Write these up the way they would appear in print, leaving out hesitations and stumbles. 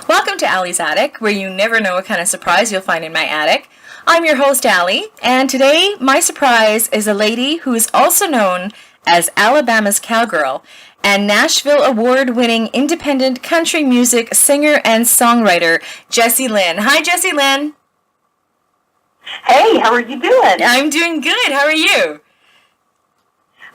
Welcome to Allie's Attic, where you never know what kind of surprise you'll find in my attic. I'm your host, Allie, and today my surprise is a lady who is also known as Alabama's Cowgirl and Nashville award-winning independent country music singer and songwriter, Jessie Lynn. Hi, Jessie Lynn. Hey, how are you doing? I'm doing good. How are you?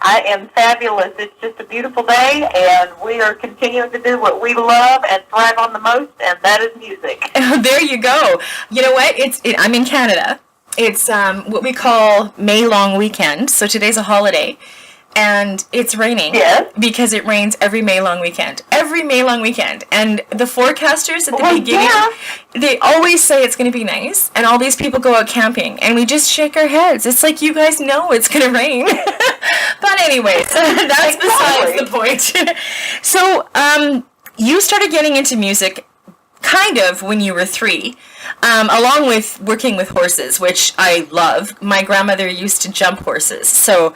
I am fabulous. It's just a beautiful day, and we are continuing to do what we love and thrive on the most, and that is music. There you go. You know what? I'm in Canada. It's what we call May long weekend, so today's a holiday. And it's raining. Yes. Because it rains every May long weekend. Every May long weekend. And the forecasters at the beginning, they always say it's going to be nice. And all these people go out camping. And we just shake our heads. It's like, you guys know it's going to rain. But anyways, that's besides the point. So, you started getting into music kind of when you were 3, along with working with horses, which I love. My grandmother used to jump horses. So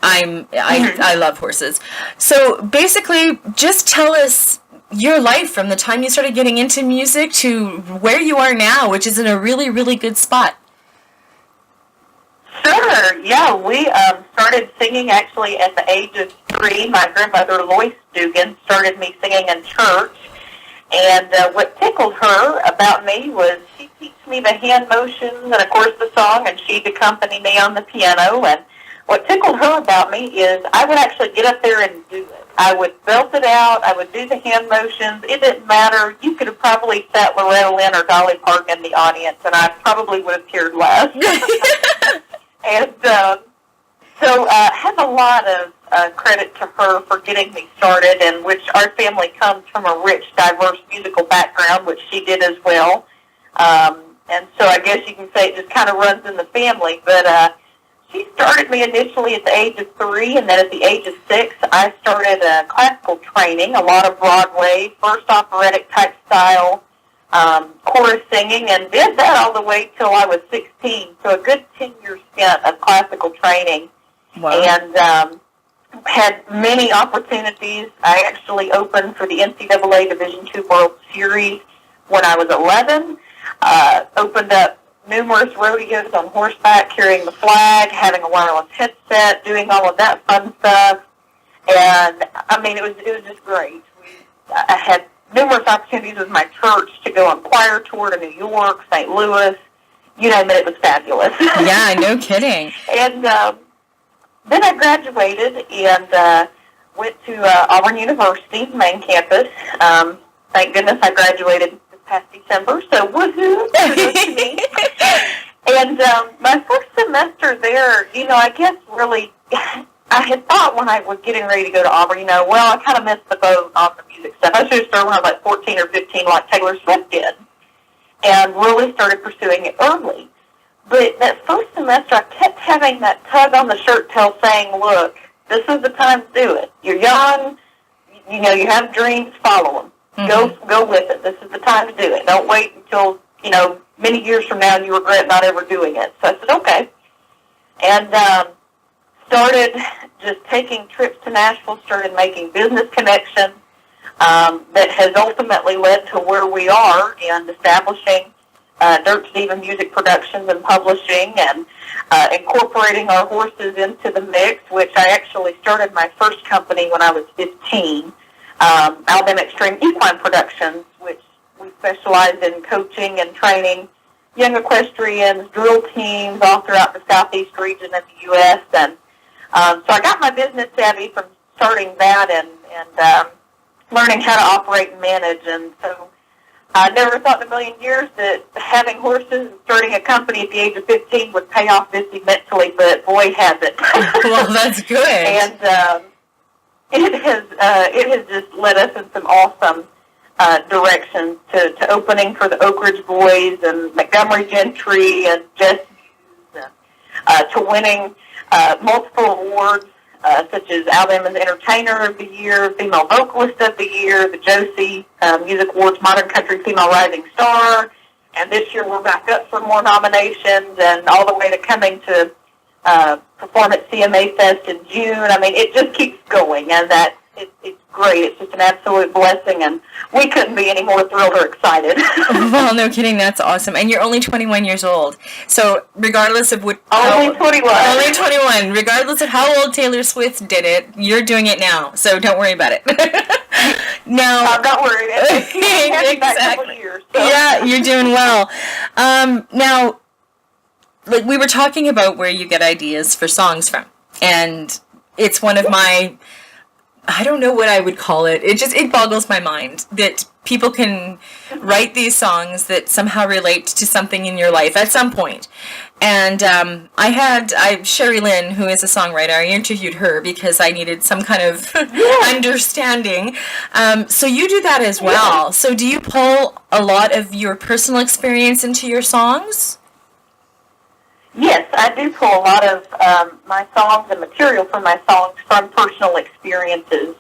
I love horses. So basically, just tell us your life from the time you started getting into music to where you are now, which is in a really, really good spot. Sure. Yeah, we started singing actually at the age of 3. My grandmother, Lois Dugan, started me singing in church. And what tickled her about me was she teach me the hand motions and, of course, the song, and she'd accompany me on the piano. And what tickled her about me is I would actually get up there and do it. I would belt it out. I would do the hand motions. It didn't matter. You could have probably sat Loretta Lynn or Dolly Parton in the audience, and I probably would have cared less. And so I have a lot of credit to her for getting me started, and which our family comes from a rich, diverse musical background, which she did as well. And so I guess you can say it just kind of runs in the family, but she started me initially at the age of 3, and then at the age of 6, I started classical training, a lot of Broadway, first operatic type style, chorus singing, and did that all the way till I was 16. So a good 10-year stint of classical training. Wow. And had many opportunities. I actually opened for the NCAA Division II World Series when I was 11. Opened up numerous rodeos on horseback, carrying the flag, having a wireless headset, doing all of that fun stuff. And, I mean, it was just great. I had numerous opportunities with my church to go on choir tour to New York, St. Louis. You name it, it was fabulous. Yeah, no kidding. And then I graduated and went to Auburn University, main campus. Thank goodness I graduated past December, so woohoo, kudos to me. And my first semester there, I guess really, I had thought when I was getting ready to go to Auburn, well, I kind of missed the boat on the music stuff. I should have started when I was like 14 or 15 like Taylor Swift did, and really started pursuing it early. But that first semester, I kept having that tug on the shirt tail saying, look, this is the time to do it. You're young, you have dreams, follow them. Go with it. This is the time to do it. Don't wait until, many years from now and you regret not ever doing it. So I said, okay. And started just taking trips to Nashville, started making business connections that has ultimately led to where we are and establishing Dirt Steven Music Productions and Publishing and incorporating our horses into the mix, which I actually started my first company when I was 15. Alabama Extreme Equine Productions, which we specialize in coaching and training young equestrians, drill teams all throughout the southeast region of the U.S. And so I got my business savvy from starting that and learning how to operate and manage. And so I never thought in a million years that having horses and starting a company at the age of 15 would pay off this immensely, but boy, has it. Well, that's good. And it has just led us in some awesome directions to opening for the Oak Ridge Boys and Montgomery Gentry and Jessie, to winning multiple awards such as Alabama's Entertainer of the Year, Female Vocalist of the Year, the Josie Music Awards Modern Country Female Rising Star, and this year we're back up for more nominations and all the way to coming to perform at CMA Fest in June. I mean, it just keeps going, and it's great. It's just an absolute blessing, and we couldn't be any more thrilled or excited. Well, no kidding. That's awesome. And you're only 21 years old. So regardless of what... Only 21. Only 21. Regardless of how old Taylor Swift did it, you're doing it now. So don't worry about it. Now... I'm not worried. Exactly. Years, so. Yeah, you're doing well. Now, like we were talking about where you get ideas for songs from. And it's one of my... I don't know what I would call it. It boggles my mind that people can write these songs that somehow relate to something in your life at some point. And Sherry Lynn, who is a songwriter, I interviewed her because I needed some kind of understanding. So you do that as well. Yeah. So do you pull a lot of your personal experience into your songs? Yes, I do pull a lot of my songs and material from my songs from personal experiences,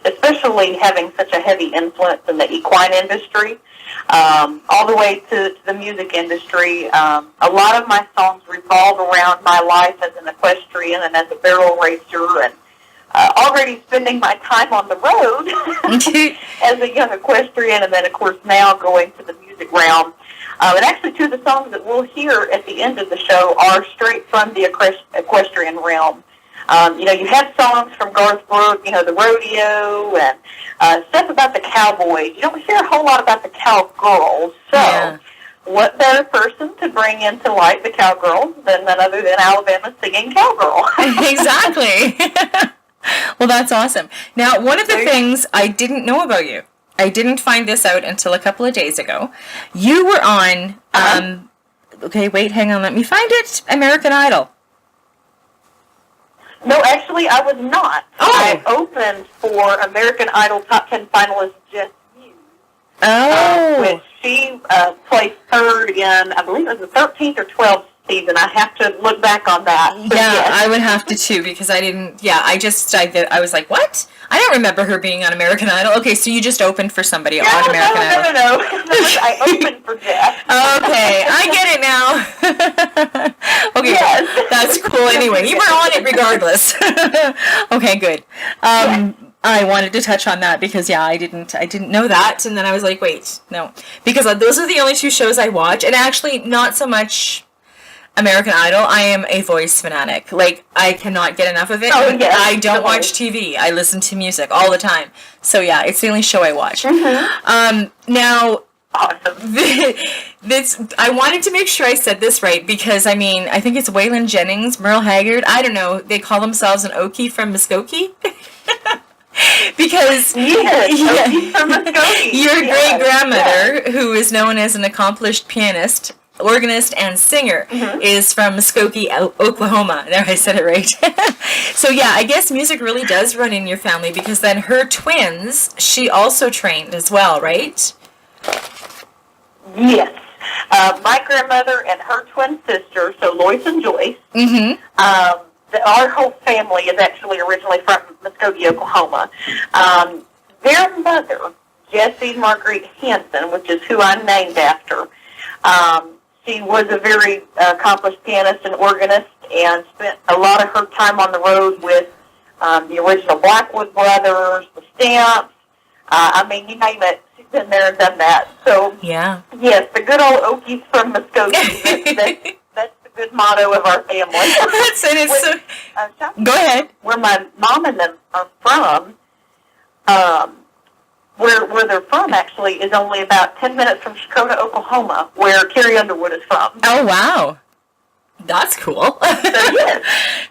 especially having such a heavy influence in the equine industry, all the way to the music industry. A lot of my songs revolve around my life as an equestrian and as a barrel racer, and already spending my time on the road as a young equestrian, and then, of course, now going to the music realm. And actually, two of the songs that we'll hear at the end of the show are straight from the equestrian realm. You have songs from Garth Brooks, the rodeo, and stuff about the cowboys. You don't hear a whole lot about the cowgirls. So, what better person to bring into light the cowgirls than none other than Alabama singing cowgirl? Exactly. Well, that's awesome. Now, one of the things I didn't know about you, I didn't find this out until a couple of days ago. You were on, okay, wait, hang on, let me find it, American Idol. No, actually, I was not. Oh. I opened for American Idol Top 10 finalist Jessie, which she placed third in, I believe it was the 13th or 12th season. I have to look back on that. Yeah, yes. I would have to too, because I didn't, I was like, what? I don't remember her being on American Idol. Okay, so you just opened for somebody on American Idol. No. I opened for Jeff. Okay, I get it now. Okay, yes. That's cool anyway. You were on it regardless. Okay, good. I wanted to touch on that because, I didn't know that, and then I was like, wait, no. Because those are the only two shows I watch, and actually not so much American Idol. I am a Voice fanatic. Like, I cannot get enough of it. Oh, yes. I don't watch TV. I listen to music all the time. So, it's the only show I watch. Mm-hmm. Now, awesome. I wanted to make sure I said this right because, I think it's Waylon Jennings, Merle Haggard. I don't know. They call themselves an Okie from Muskogee. Because from Muskogee. Your great-grandmother, who is known as an accomplished pianist, organist, and singer, is from Muskogee, Oklahoma. There, I said it right. So, I guess music really does run in your family because then her twins, she also trained as well, right? Yes. My grandmother and her twin sister, so Lois and Joyce, our whole family is actually originally from Muskogee, Oklahoma. Their mother, Jessie Marguerite Hanson, which is who I'm named after, she was a very accomplished pianist and organist and spent a lot of her time on the road with the original Blackwood Brothers, the Stamps. You name it, she's been there and done that. So, yes, the good old Okies from Muskogee. That's the good motto of our family. Go ahead. Where my mom and them are from, where they're from, actually, is only about 10 minutes from Shakota, Oklahoma, where Carrie Underwood is from. Oh, wow. That's cool.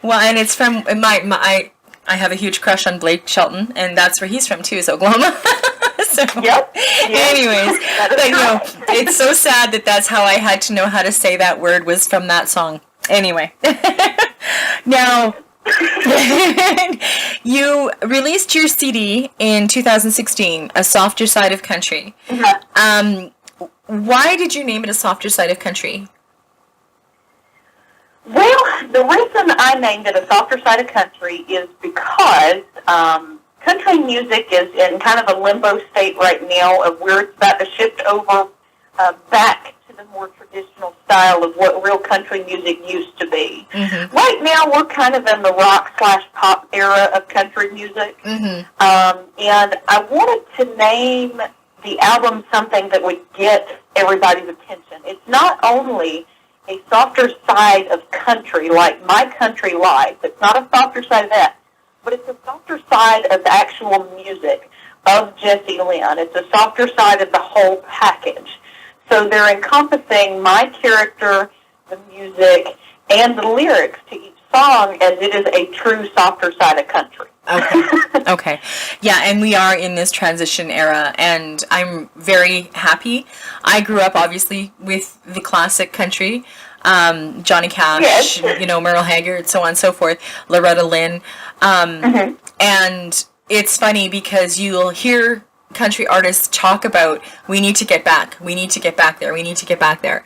Well, and it's from, I have a huge crush on Blake Shelton, and that's where he's from, too, is Oklahoma. Anyways, it's so sad that that's how I had to know how to say that word was from that song. Anyway. Now... You released your CD in 2016, A Softer Side of Country. Why did you name it A Softer Side of Country? Well, the reason I named it A Softer Side of Country is because country music is in kind of a limbo state right now of where it's about to shift over back to to the more traditional style of what real country music used to be. Mm-hmm. Right now, we're kind of in the rock/pop era of country music. Mm-hmm. And I wanted to name the album something that would get everybody's attention. It's not only a softer side of country, like My Country Life. It's not a softer side of that, but it's a softer side of the actual music of Jessie Lynn. It's a softer side of the whole package. So they're encompassing my character, the music, and the lyrics to each song as it is a true softer side of country. Okay. Okay. Yeah, and we are in this transition era, and I'm very happy. I grew up, obviously, with the classic country, Johnny Cash, Yes. Merle Haggard, so on and so forth, Loretta Lynn. And it's funny because you'll hear country artists talk about, we need to get back there, we need to get back there.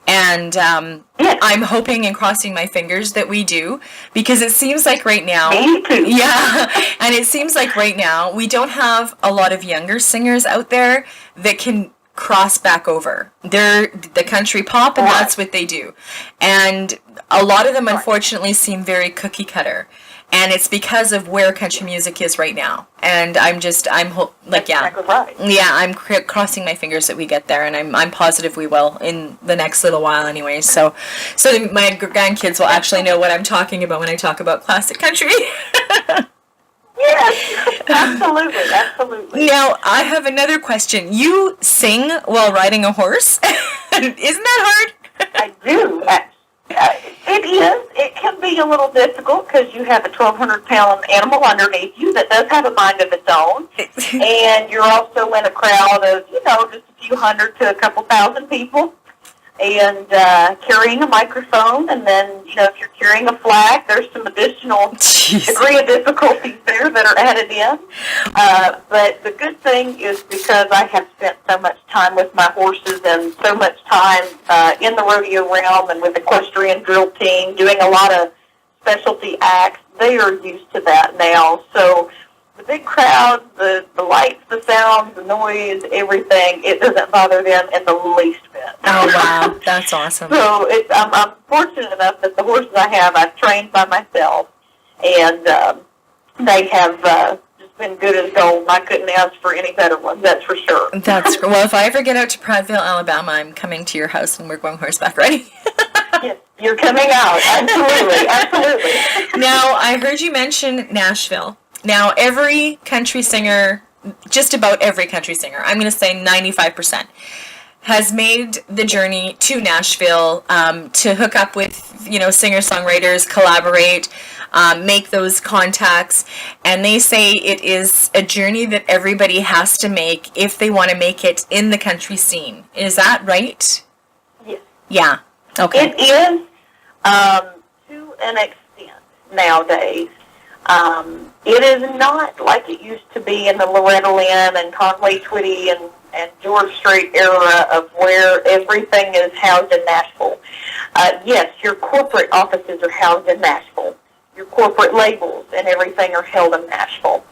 And I'm hoping and crossing my fingers that we do, because it seems like right now, Me too. yeah, and it seems like right now we don't have a lot of younger singers out there that can cross back over. They're the country pop, and that's what they do. And a lot of them, unfortunately, seem very cookie cutter. And it's because of where country music is right now. And I'm Exactly right. Yeah, I'm crossing my fingers that we get there, and I'm positive we will in the next little while anyway. So my grandkids will actually know what I'm talking about when I talk about classic country. Yes, absolutely, absolutely. Now, I have another question. You sing while riding a horse? Isn't that hard? I do. It is. It can be a little difficult because you have a 1,200-pound animal underneath you that does have a mind of its own, and you're also in a crowd of, just a few hundred to a couple thousand people, and carrying a microphone, and then, if you're carrying a flag, there's some additional degree of difficulties there that are added in. But the good thing is, because I have spent so much time with my horses and so much time in the rodeo realm and with the equestrian drill team, doing a lot of specialty acts, they are used to that now. So the big crowds, the lights, the sounds, the noise, everything, it doesn't bother them in the least bit. Oh, wow. That's awesome. So I'm fortunate enough that the horses I have, I've trained by myself, and they have just been good as gold. I couldn't ask for any better ones, that's for sure. That's great. Well, if I ever get out to Prattville, Alabama, I'm coming to your house and we're going horseback riding. Yes, you're coming out. Absolutely, absolutely. Now, I heard you mention Nashville. Now, every country singer, just about every country singer, I'm going to say 95%, has made the journey to Nashville to hook up with, singer-songwriters, collaborate, make those contacts. And they say it is a journey that everybody has to make if they want to make it in the country scene. Is that right? Yes. Yeah. Okay. It is, to an extent nowadays. It is not like it used to be in the Loretta Lynn and Conway Twitty and George Strait era of where everything is housed in Nashville. Yes, your corporate offices are housed in Nashville. Your corporate labels and everything are held in Nashville.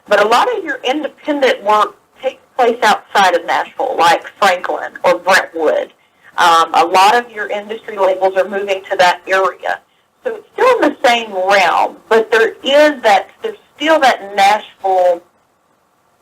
But a lot of your independent work takes place outside of Nashville, like Franklin or Brentwood. A lot of your industry labels are moving to that area. So it's still in the same realm, but there's still that Nashville,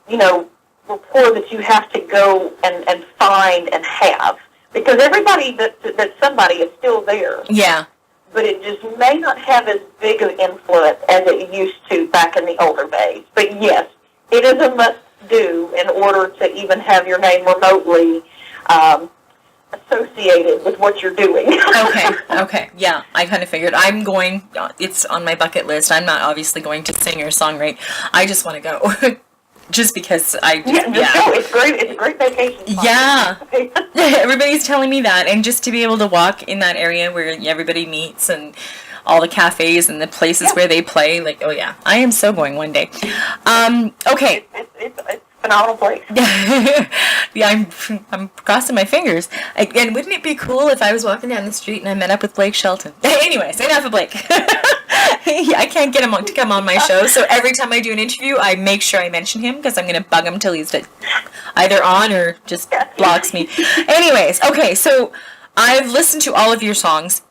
rapport that you have to go and find and have. Because everybody that's somebody is still there. Yeah. But it just may not have as big of influence as it used to back in the older days. But yes, it is a must-do in order to even have your name remotely associated with what you're doing. Okay. Yeah, I kind of figured. It's on my bucket list. I'm not obviously going to sing or songwrite. I just want to go. Just because Yeah. It's great. It's a great vacation spot. Yeah. Everybody's telling me that. And just to be able to walk in that area where everybody meets and all the cafes and the places where they play, oh yeah, I am so going one day. Okay. It's a phenomenal place. Yeah, I'm crossing my fingers. And wouldn't it be cool if I was walking down the street and I met up with Blake Shelton? Anyways, enough of Blake. I can't get him to come on my show, so every time I do an interview, I make sure I mention him because I'm going to bug him till he's either on or just blocks me. Anyways, okay, so I've listened to all of your songs.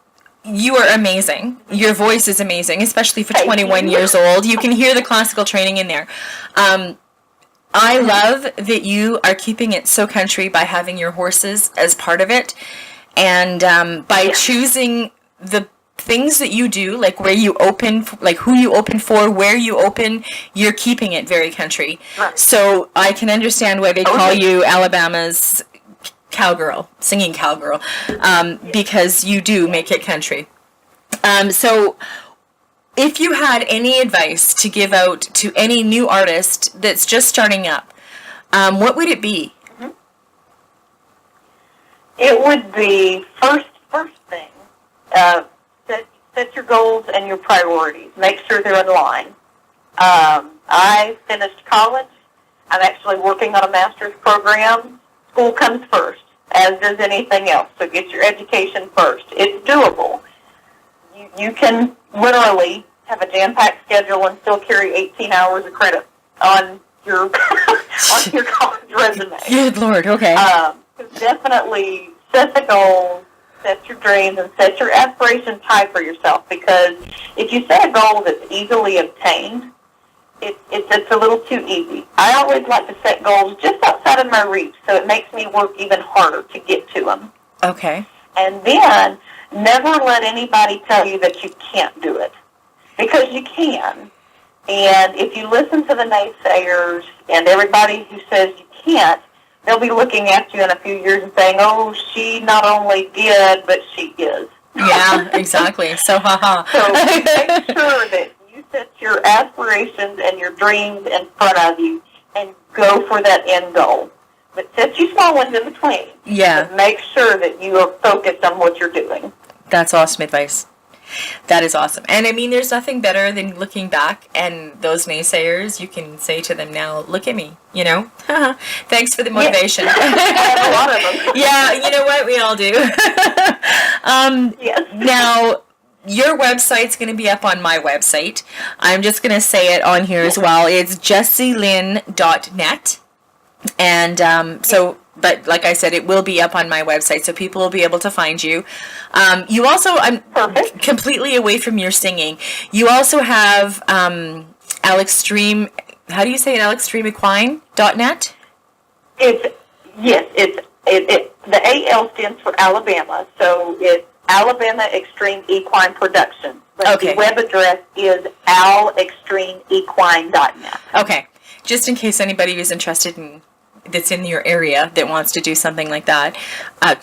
You are amazing. Your voice is amazing, especially for 21 years old. You can hear the classical training in there. I love that you are keeping it so country by having your horses as part of it, and by choosing the things that you do, like where you open, like who you open for, where you open, you're keeping it very country. Right. So I can understand why they call you Alabama's cowgirl, singing cowgirl, because you do make it country. So if you had any advice to give out to any new artist that's just starting up, what would it be? Mm-hmm. It would be first thing, set your goals and your priorities. Make sure they're in line. I finished college. I'm actually working on a master's program. School comes first, as does anything else. So get your education first. It's doable. You can literally have a jam-packed schedule and still carry 18 hours of credit on your on your college resume. Good Lord, okay. Definitely set the goals, set your dreams, and set your aspirations high for yourself, because if you set a goal that's easily obtained, it's a little too easy. I always like to set goals just outside of my reach, so it makes me work even harder to get to them. Okay. And then never let anybody tell you that you can't do it, because you can. And if you listen to the naysayers and everybody who says you can't, they'll be looking at you in a few years and saying, oh, she not only did, but she is. Yeah, exactly. So, haha. So make sure that you set your aspirations and your dreams in front of you and go for that end goal. But set you small ones in between. Yeah. But make sure that you are focused on what you're doing. That's awesome advice. That is awesome. And I mean, there's nothing better than looking back and those naysayers, you can say to them now, look at me, you know? Thanks for the motivation. Yes. I have a lot of them. Yeah, you know what? We all do. Yes. Now, your website's going to be up on my website. I'm just going to say it on here as well. It's jessielynn.net. And but like I said, it will be up on my website, so people will be able to find you. You also, I'm Perfect. Completely away from your singing. You also have Alexstream, how do you say it, alexstreamequine.net? The AL stands for Alabama, so it's Alabama Extreme Equine Production. But okay. The web address is alextremeequine.net. Okay. Just in case anybody is interested in that's in your area that wants to do something like that,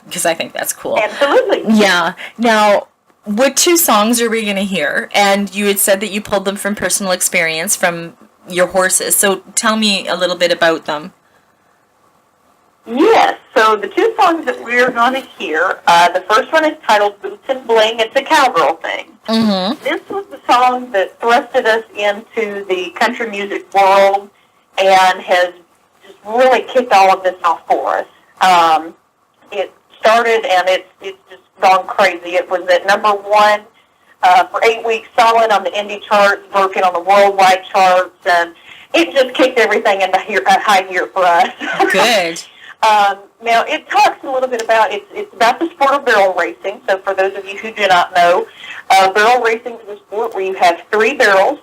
because I think that's cool. Absolutely. Yeah. Now, what two songs are we going to hear? And you had said that you pulled them from personal experience from your horses. So tell me a little bit about them. Yes. So the two songs that we're going to hear, the first one is titled Boots and Bling. It's a cowgirl thing. Mm-hmm. This was the song that thrusted us into the country music world and has just really kicked all of this off for us. It started and it's just gone crazy. It was at number one for 8 weeks solid on the indie charts, broken on the worldwide charts, and it just kicked everything into high gear for us. Good. Now, it talks a little bit about, it's about the sport of barrel racing. So for those of you who do not know, barrel racing is a sport where you have three barrels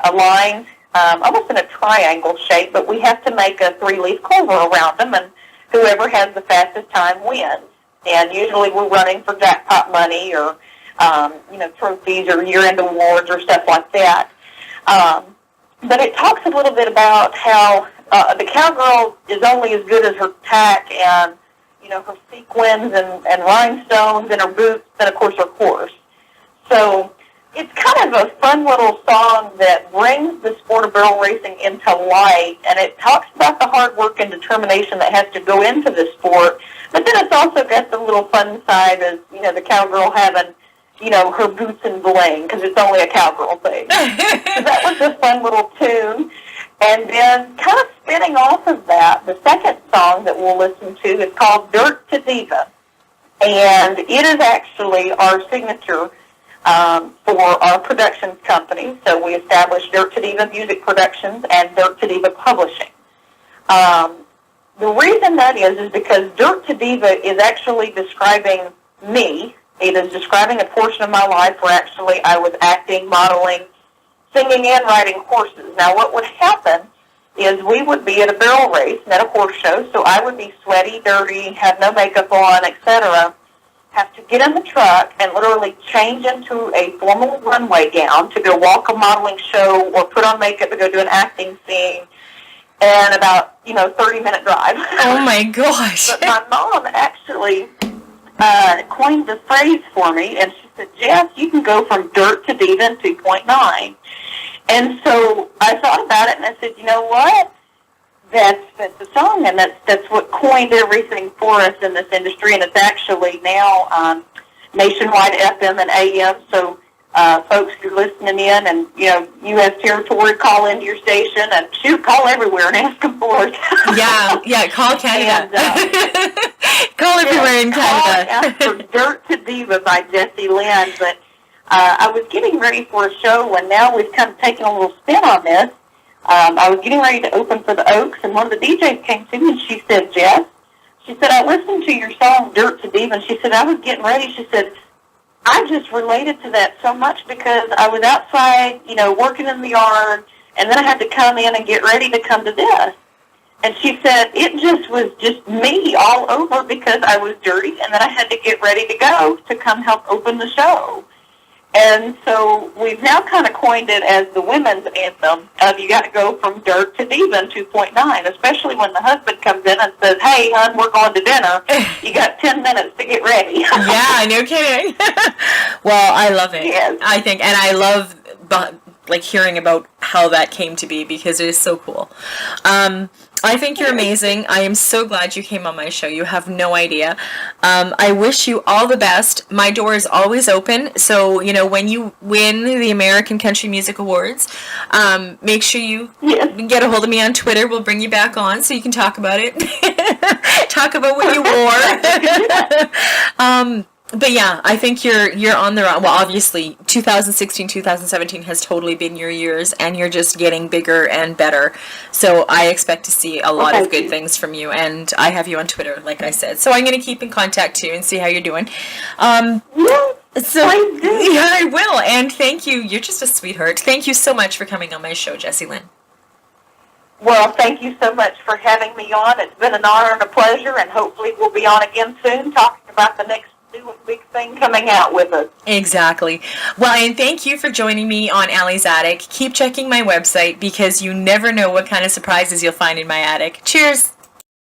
aligned almost in a triangle shape, but we have to make a three-leaf clover around them, and whoever has the fastest time wins. And usually we're running for jackpot money or, trophies or year-end awards or stuff like that. But it talks a little bit about how the cowgirl is only as good as her tack and, her sequins and rhinestones and her boots and, of course, her horse. So it's kind of a fun little song that brings the sport of barrel racing into light, and it talks about the hard work and determination that has to go into this sport. But then it's also got the little fun side as, the cowgirl having, her boots and bling, because it's only a cowgirl thing. So that was a fun little tune. And then kind of spinning off of that, the second song that we'll listen to is called Dirt to Diva. And it is actually our signature for our productions company. So we established Dirt to Diva Music Productions and Dirt to Diva Publishing. The reason that is because Dirt to Diva is actually describing me. It is describing a portion of my life where actually I was acting, modeling, singing, and riding horses. Now, what would happen is we would be at a barrel race and at a horse show, so I would be sweaty, dirty, have no makeup on, etc., have to get in the truck and literally change into a formal runway gown to go walk a modeling show or put on makeup to go do an acting scene, and about, 30-minute drive. Oh, my gosh. But my mom actually coined the phrase for me, and she said, Jess, you can go from dirt to diva in 2.9. And so I thought about it, and I said, you know what? That's the song, and that's what coined everything for us in this industry, and it's actually now nationwide FM and AM, so folks who are listening in and, U.S. territory, call into your station, and shoot, call everywhere and ask them for it. Yeah, call Canada. And, call everywhere in Canada. Ask for Dirt to Diva by Jessie, Lynn, but I was getting ready for a show, and now we've kind of taken a little spin on this. I was getting ready to open for the Oaks, and one of the DJs came to me, and she said, Jess, she said, I listened to your song, Dirt to Diva, and she said, I was getting ready. She said, I just related to that so much because I was outside, working in the yard, and then I had to come in and get ready to come to this. And she said, it just was just me all over because I was dirty, and then I had to get ready to go to come help open the show. And so we've now kind of coined it as the women's anthem of you got to go from dirt to diva in 2.9, especially when the husband comes in and says, hey, hon, we're going to dinner. You got 10 minutes to get ready. Yeah, no kidding. Well, I love it. Yes. I think, and I love hearing about how that came to be because it is so cool. I think you're amazing. I am so glad you came on my show. You have no idea. I wish you all the best. My door is always open. So, when you win the American Country Music Awards, make sure you get a hold of me on Twitter. We'll bring you back on so you can talk about it. Talk about what you wore. But yeah, I think you're on the run. Well, obviously, 2016, 2017 has totally been your years, and you're just getting bigger and better. So I expect to see a lot of good things from you, and I have you on Twitter, like I said. So I'm going to keep in contact too and see how you're doing. I will, and thank you. You're just a sweetheart. Thank you so much for coming on my show, Jessie Lynn. Well, thank you so much for having me on. It's been an honor and a pleasure, and hopefully we'll be on again soon talking about the next new big thing coming out with us. Exactly. Well, and thank you for joining me on Allie's Attic. Keep checking my website because you never know what kind of surprises you'll find in my attic. Cheers!